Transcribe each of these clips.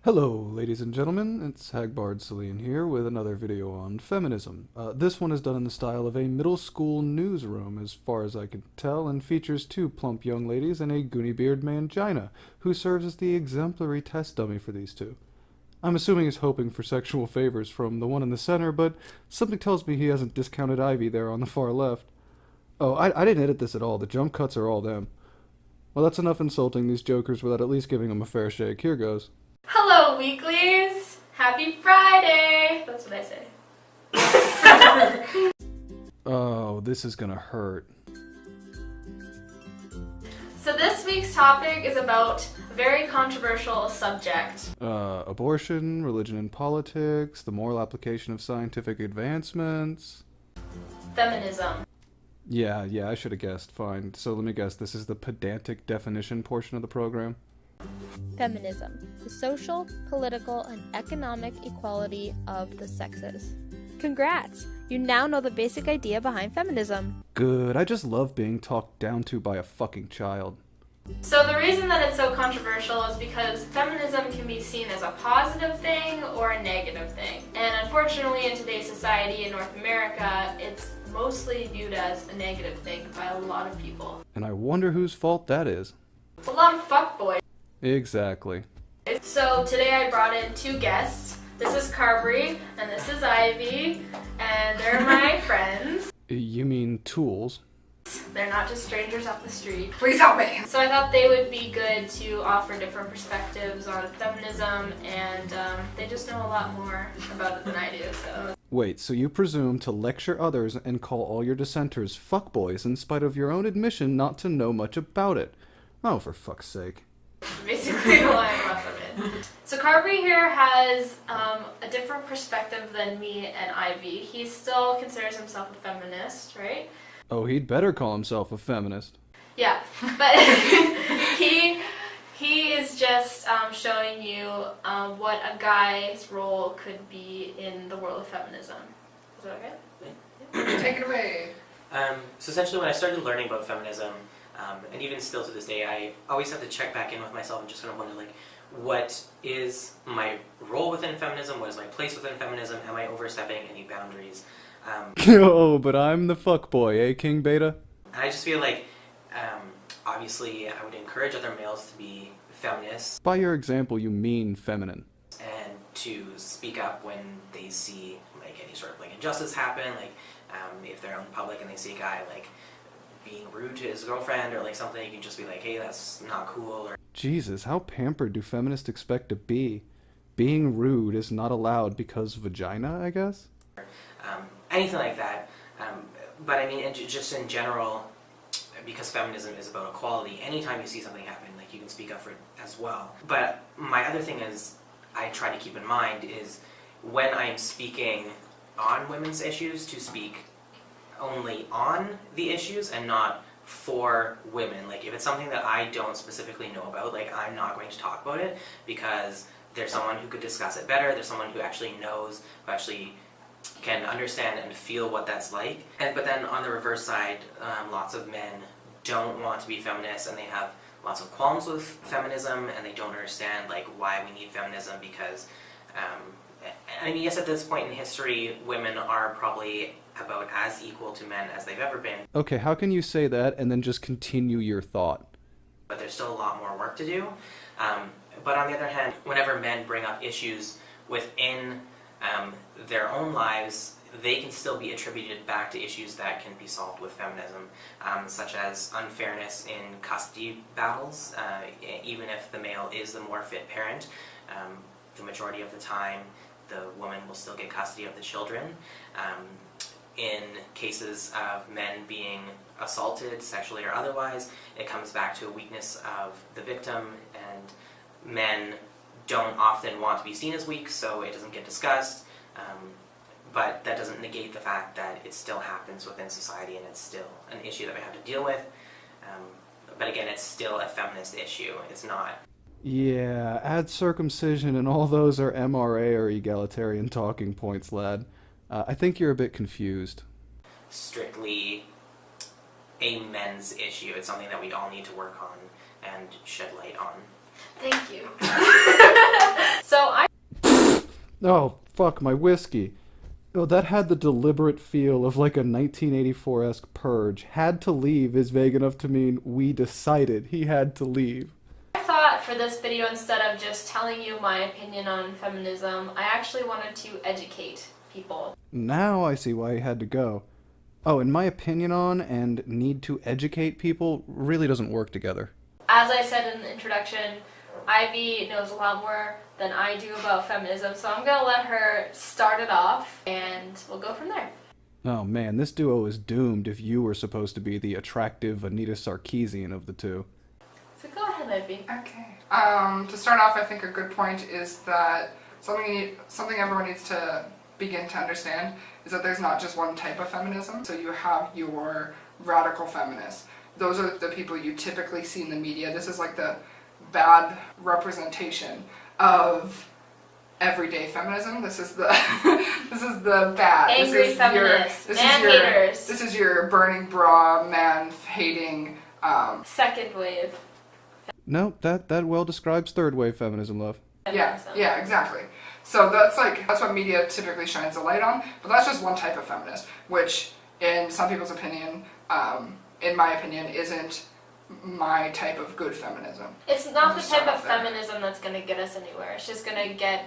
Hello, ladies and gentlemen, it's Hagbard Celine here with another video on feminism. This one is done in the style of a middle school newsroom, as far as I can tell, and features two plump young ladies and a goony-beard mangina, who serves as the exemplary test dummy for these two. I'm assuming he's hoping for sexual favors from the one in the center, but something tells me he hasn't discounted Ivy there on the far left. Oh, I didn't edit this at all, the jump cuts are all them. Well, that's enough insulting these jokers without at least giving them a fair shake. Here goes. Hello, weeklies! Happy Friday! That's what I say. Oh, this is gonna hurt. So this week's topic is about a very controversial subject. Abortion, religion and politics, the moral application of scientific advancements. Feminism. Yeah, I should have guessed. Fine. So let me guess, this is the pedantic definition portion of the program? Feminism, the social, political, and economic equality of the sexes. Congrats! You now know the basic idea behind feminism. Good. I just love being talked down to by a fucking child. So the reason that it's so controversial is because feminism can be seen as a positive thing or a negative thing. And unfortunately in today's society in North America, it's mostly viewed as a negative thing by a lot of people. And I wonder whose fault that is. A lot of fuckboys. Exactly. So today I brought in two guests. This is Carberry and this is Ivy, and they're my friends. You mean tools? They're not just strangers off the street. Please help me! So I thought they would be good to offer different perspectives on feminism, and they just know a lot more about it than I do, so. Wait, so you presume to lecture others and call all your dissenters fuckboys in spite of your own admission not to know much about it? Oh, for fuck's sake. Basically why I brought them in. So Carberry here has a different perspective than me and Ivy. He still considers himself a feminist, right? Oh, he'd better call himself a feminist. Yeah, but he is just showing you what a guy's role could be in the world of feminism. Is that okay? Take it away. So essentially when I started learning about feminism, and even still to this day, I always have to check back in with myself and just kind of wonder, like, what is my role within feminism? What is my place within feminism? Am I overstepping any boundaries? Oh, but I'm the fuckboy, eh, King Beta? And I just feel like, obviously, I would encourage other males to be feminists By your example, you mean feminine. and to speak up when they see, like, any sort of, like, injustice happen, like, if they're out in public and they see a guy, like, being rude to his girlfriend or like something, you can just be like, hey, that's not cool. Or Jesus, how pampered do feminists expect to be? Being rude is not allowed because vagina, I guess? anything like that. But I mean, just in general, because feminism is about equality, anytime you see something happen, like, you can speak up for it as well. But my other thing is, I try to keep in mind is when I'm speaking on women's issues, to speak only on the issues and not for women. Like, if it's something that I don't specifically know about, like, I'm not going to talk about it because there's someone who could discuss it better, there's someone who actually knows, who actually can understand and feel what that's like. But then on the reverse side, lots of men don't want to be feminists and they have lots of qualms with feminism and they don't understand, like, why we need feminism because, I mean, yes, at this point in history, women are probably about as equal to men as they've ever been. Okay, how can you say that and then just continue your thought? But there's still a lot more work to do. But on the other hand, whenever men bring up issues within their own lives, they can still be attributed back to issues that can be solved with feminism, such as unfairness in custody battles. Even if the male is the more fit parent, the majority of the time the woman will still get custody of the children. In cases of men being assaulted, sexually or otherwise, it comes back to a weakness of the victim, and men don't often want to be seen as weak, so it doesn't get discussed. But that doesn't negate the fact that it still happens within society and it's still an issue that we have to deal with. But again, it's still a feminist issue. It's not. Yeah, add circumcision and all those are MRA or egalitarian talking points, lad. I think you're a bit confused. Strictly a men's issue. It's something that we all need to work on and shed light on. Thank you. So Oh, fuck, my whiskey. Oh, that had the deliberate feel of like a 1984-esque purge. Had to leave is vague enough to mean we decided he had to leave. I thought for this video, instead of just telling you my opinion on feminism, I actually wanted to educate people. Now I see why he had to go. Oh, and my opinion on and need to educate people really doesn't work together. As I said in the introduction, Ivy knows a lot more than I do about feminism, so I'm gonna let her start it off, and we'll go from there. Oh man, this duo is doomed if you were supposed to be the attractive Anita Sarkeesian of the two. So go ahead, Ivy. Okay. To start off, I think a good point is that something everyone needs to begin to understand is that there's not just one type of feminism. So you have your radical feminists. Those are the people you typically see in the media. This is like the bad representation of everyday feminism. This is the this is the bad. Angry feminists, man-haters. This is your burning bra, man-hating. Second wave. No, that well describes third wave feminism, love. Yeah, exactly. So that's what media typically shines a light on, but that's just one type of feminist, which in some people's opinion, in my opinion, isn't my type of good feminism. It's not the type of feminism that's going to get us anywhere. It's just going to get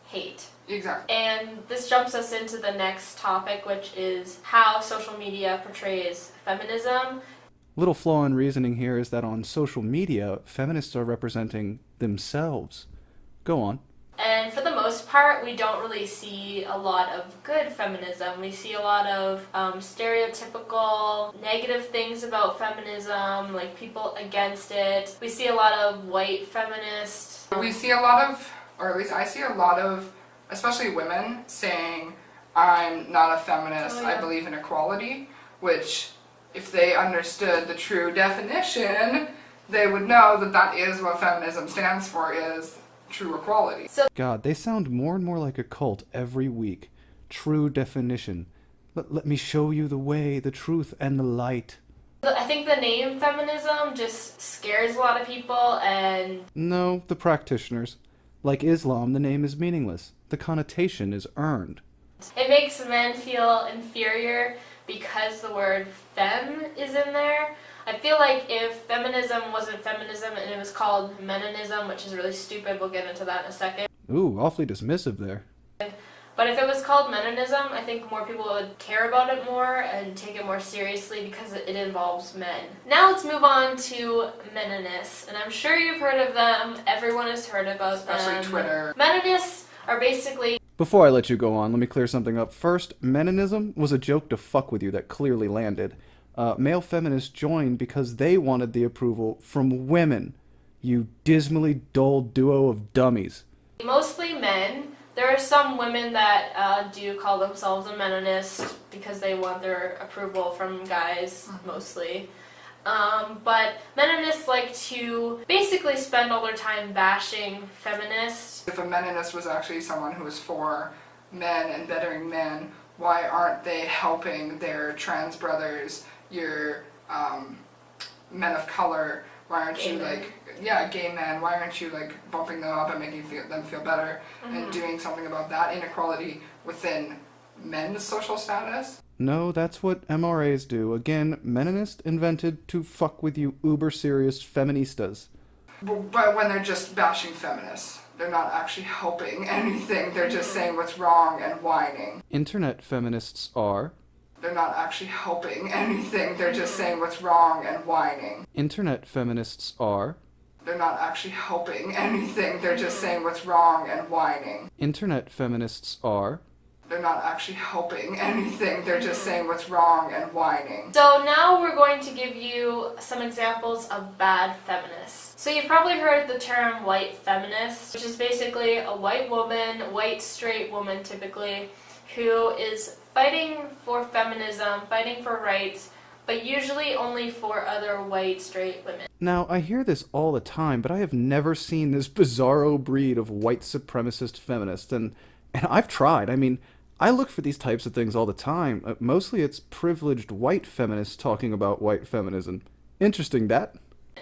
hate. Exactly. And this jumps us into the next topic, which is how social media portrays feminism. Little flaw in reasoning here is that on social media, feminists are representing themselves. Go on. And for the most part, we don't really see a lot of good feminism. We see a lot of stereotypical negative things about feminism, like people against it. We see a lot of white feminists. We see a lot of, or at least I see a lot of, especially women, saying, I'm not a feminist, I believe in equality, which, if they understood the true definition, they would know that that is what feminism stands for, is true equality. God, they sound more and more like a cult every week. True definition. Let me show you the way, the truth, and the light. I think the name feminism just scares a lot of people, and... No, the practitioners. Like Islam, the name is meaningless. The connotation is earned. It makes men feel inferior because the word femme is in there. I feel like if feminism wasn't feminism and it was called meninism, which is really stupid, we'll get into that in a second. Ooh, awfully dismissive there. But if it was called meninism, I think more people would care about it more and take it more seriously because it involves men. Now let's move on to meninists, and I'm sure you've heard of them. Everyone has heard about them. Especially Twitter. Meninists are basically... Before I let you go on, let me clear something up. First, meninism was a joke to fuck with you that clearly landed. Male feminists joined because they wanted the approval from women. You dismally dull duo of dummies. Mostly men. There are some women that do call themselves a meninist because they want their approval from guys, mostly. But meninists like to basically spend all their time bashing feminists. If a meninist was actually someone who was for men and bettering men, why aren't they helping their trans brothers, your men of color? Why aren't you gay men, why aren't you bumping them up and making them feel better and doing something about that inequality within men's social status? No, that's what MRAs do. Again, meninist invented to fuck with you uber-serious feministas. But when they're just bashing feminists, they're not actually helping anything, they're just saying what's wrong and whining. Internet feminists are... They're not actually helping anything, they're just saying what's wrong and whining. Internet feminists are... They're not actually helping anything, they're just saying what's wrong and whining. Internet feminists are... They're not actually helping anything, they're just saying what's wrong and whining. So now we're going to give you some examples of bad feminists. So you've probably heard the term white feminist, which is basically a white woman, white straight woman typically, who is fighting for feminism, fighting for rights, but usually only for other white straight women. Now, I hear this all the time, but I have never seen this bizarro breed of white supremacist feminists, and I've tried. I mean, I look for these types of things all the time. Mostly it's privileged white feminists talking about white feminism. Interesting, that?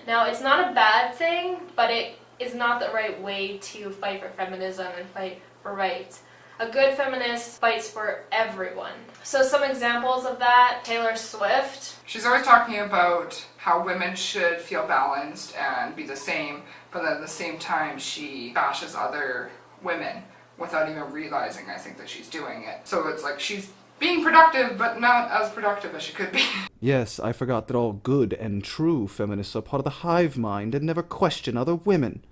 Now, it's not a bad thing, but it is not the right way to fight for feminism and fight for rights. A good feminist fights for everyone. So some examples of that: Taylor Swift. She's always talking about how women should feel balanced and be the same, but then at the same time she bashes other women without even realizing, I think, that she's doing it. So it's like she's being productive, but not as productive as she could be. Yes, I forgot that all good and true feminists are part of the hive mind and never question other women.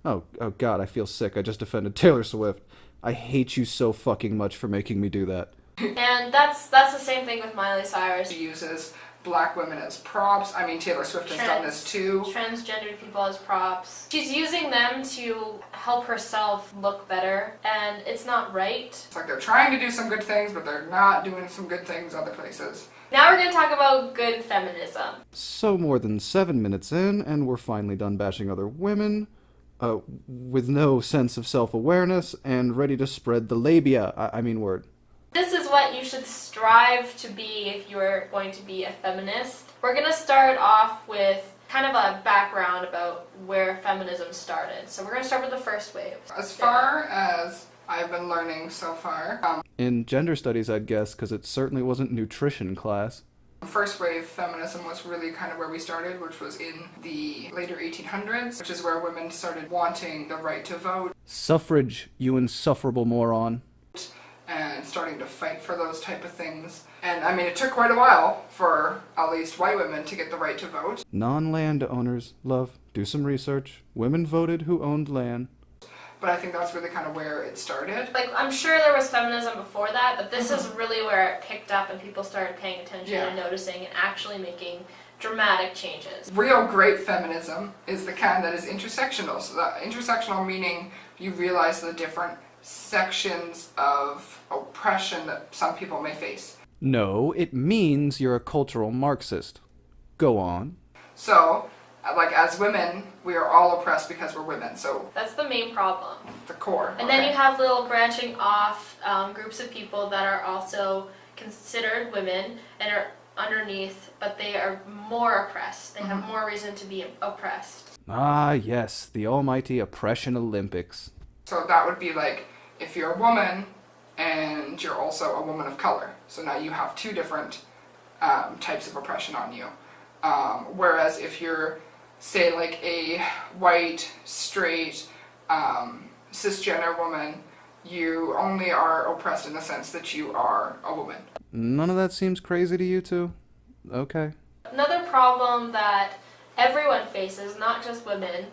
Oh God, I feel sick. I just offended Taylor Swift. I hate you so fucking much for making me do that. And that's the same thing with Miley Cyrus. She uses black women as props. I mean, Taylor Swift has done this too. Transgendered people as props. She's using them to help herself look better, and it's not right. It's like they're trying to do some good things, but they're not doing some good things other places. Now we're going to talk about good feminism. So more than 7 minutes in, and we're finally done bashing other women, with no sense of self-awareness, and ready to spread the labia, I mean word. This is what you should strive to be if you're going to be a feminist. We're going to start off with kind of a background about where feminism started. So we're going to start with the first wave. As far as I've been learning so far, In gender studies, I'd guess, because it certainly wasn't nutrition class. first wave feminism was really kind of where we started, which was in the later 1800s, which is where women started wanting the right to vote. Suffrage, you insufferable moron. And starting to fight for those type of things. And I mean, it took quite a while for at least white women to get the right to vote. Non-landowners, love, do some research. Women voted who owned land. But I think that's really kind of where it started. Like, I'm sure there was feminism before that, but this is really where it picked up and people started paying attention and noticing and actually making dramatic changes. Real great feminism is the kind that is intersectional. So that intersectional meaning you realize the different sections of oppression that some people may face. No, it means you're a cultural Marxist. Go on. So, like, as women, we are all oppressed because we're women. So That's the main problem. the core. And then you have little branching off groups of people that are also considered women and are underneath, but they are more oppressed. They have more reason to be oppressed. Ah, yes, the almighty oppression Olympics. So that would be like, if you're a woman and you're also a woman of color. So now you have two different types of oppression on you. Whereas if you're, say, like a white, straight, cisgender woman, you only are oppressed in the sense that you are a woman. None of that seems crazy to you two? Okay. Another problem that everyone faces, not just women,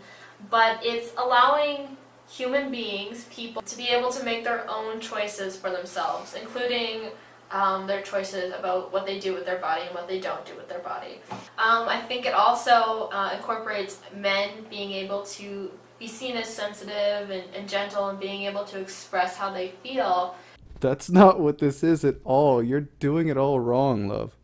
but it's allowing human beings, people, to be able to make their own choices for themselves, including their choices about what they do with their body and what they don't do with their body. I think it also incorporates men being able to be seen as sensitive and gentle and being able to express how they feel. That's not what this is at all. You're doing it all wrong, love.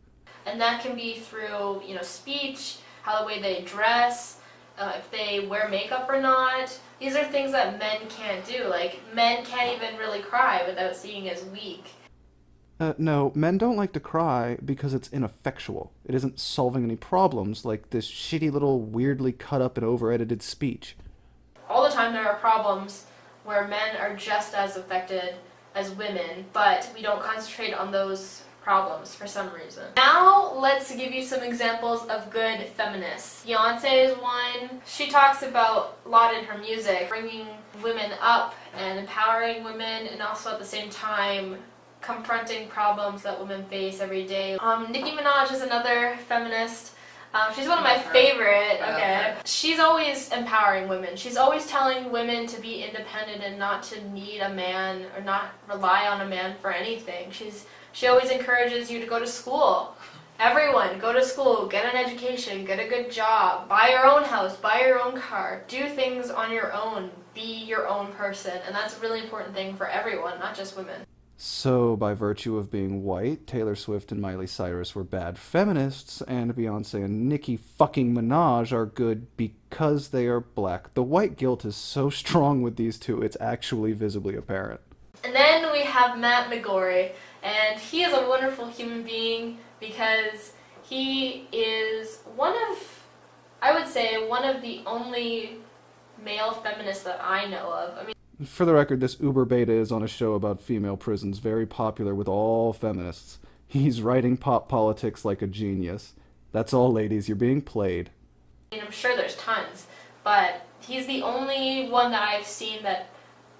And that can be through, speech, how the way they dress, if they wear makeup or not. These are things that men can't do. Like, men can't even really cry without seeing as weak. No, men don't like to cry because it's ineffectual. It isn't solving any problems like this shitty little weirdly cut up and over-edited speech. All the time there are problems where men are just as affected as women, but we don't concentrate on those problems for some reason. Now let's give you some examples of good feminists. Beyonce is one. She talks about a lot in her music, bringing women up and empowering women, and also at the same time confronting problems that women face every day. Nicki Minaj is another feminist. She's one of my favorite. Okay. She's always empowering women. She's always telling women to be independent and not to need a man or not rely on a man for anything. She always encourages you to go to school. Everyone, go to school, get an education, get a good job, buy your own house, buy your own car, do things on your own, be your own person. And that's a really important thing for everyone, not just women. So, by virtue of being white, Taylor Swift and Miley Cyrus were bad feminists, and Beyonce and Nicki fucking Minaj are good because they are black. The white guilt is so strong with these two, it's actually visibly apparent. And then we have Matt McGorry, and he is a wonderful human being because he is one of the only male feminists that I know of. I mean, For the record, this uber beta is on a show about female prisons, very popular with all feminists. He's writing pop politics like a genius. That's all, ladies, you're being played. I'm sure there's tons, but he's the only one that I've seen that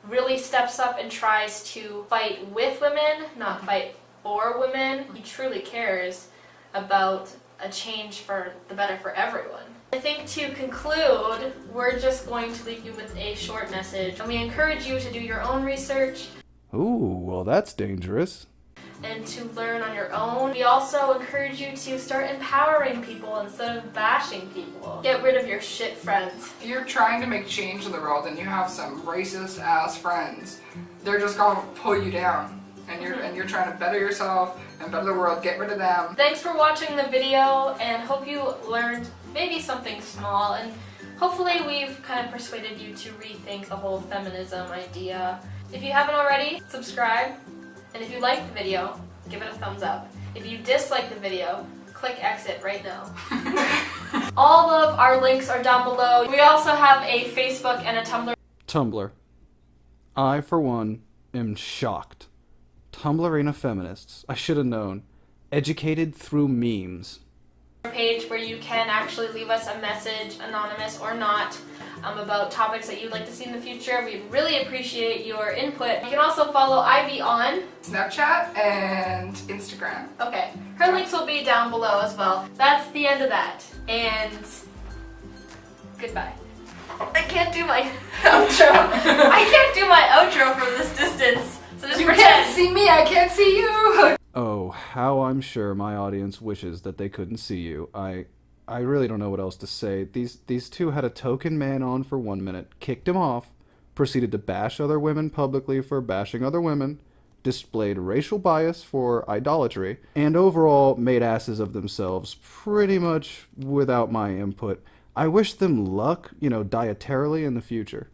really steps up and tries to fight with women, not fight for women. He truly cares about a change for the better for everyone. I think to conclude, we're just going to leave you with a short message, and we encourage you to do your own research. Ooh, well that's dangerous. And to learn on your own. We also encourage you to start empowering people instead of bashing people. Get rid of your shit friends. If you're trying to make change in the world and you have some racist ass friends, they're just gonna pull you down. And you're trying to better yourself and better the world. Get rid of them. Thanks for watching the video, and hope you learned maybe something small, and hopefully we've kind of persuaded you to rethink the whole feminism idea. If you haven't already, subscribe. And if you liked the video, give it a thumbs up. If you disliked the video, click exit right now. All of our links are down below. We also have a Facebook and a Tumblr. Tumblr. I, for one, am shocked. Tumblr ain't a feminist. I should have known. Educated through memes. Page where you can actually leave us a message, anonymous or not, about topics that you'd like to see in the future. We really appreciate your input. You can also follow Ivy on Snapchat and Instagram. Okay, her links will be down below as well. That's the end of that, and goodbye. I can't do my outro. I can't do my outro from this distance, so just You pretend. can't see me, I can't see you! Oh, how I'm sure my audience wishes that they couldn't see you. I really don't know what else to say. These two had a token man on for 1 minute, kicked him off, proceeded to bash other women publicly for bashing other women, displayed racial bias for idolatry, and overall made asses of themselves pretty much without my input. I wish them luck, dietarily in the future.